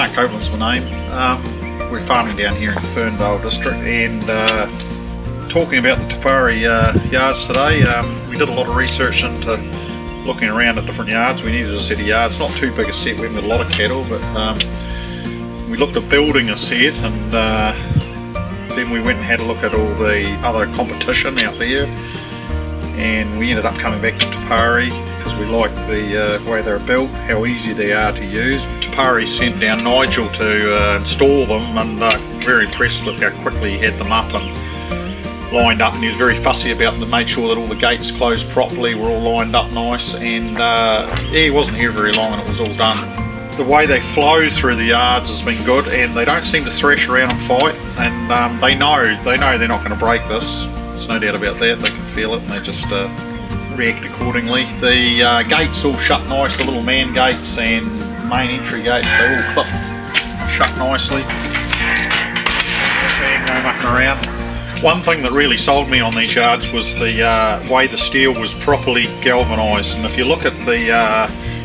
Copland's my name. We're farming down here in Fernvale district, and talking about the Te Pari yards today. We did a lot of research into looking around at different yards. We needed a set of yards, not too big a set, we haven't got a lot of cattle, but we looked at building a set, and then we went and had a look at all the other competition out there, and we ended up coming back to Te Pari because we like the way they're built, how easy they are to use. Te Pari sent down Nigel to install them, and very impressed with how quickly he had them up and lined up, and he was very fussy about them to make sure that all the gates closed properly, were all lined up nice, and yeah, he wasn't here very long and it was all done. The way they flow through the yards has been good, and they don't seem to thrash around and fight, and they know they're not going to break this. There's no doubt about that. They can feel it and they just react accordingly. The gates all shut nice, the little man gates and main entry gates, they all clip shut nicely. No mucking around. One thing that really sold me on these yards was the way the steel was properly galvanized, and if you look at the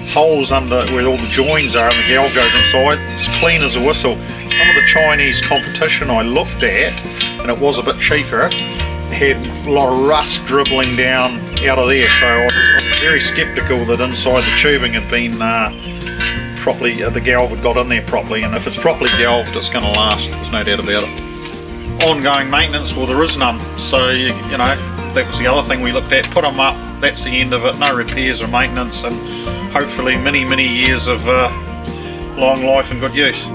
holes under where all the joins are and the gal goes inside, it's clean as a whistle. Some of the Chinese competition I looked at, and it was a bit cheaper, had a lot of rust dribbling down out of there, so I was very sceptical that inside the tubing had been properly, the galv had got in there properly, and if it's properly galved it's going to last, there's no doubt about it. Ongoing maintenance, well, there is none, so you know, that was the other thing we looked at. Put them up, that's the end of it, no repairs or maintenance, and hopefully many years of long life and good use.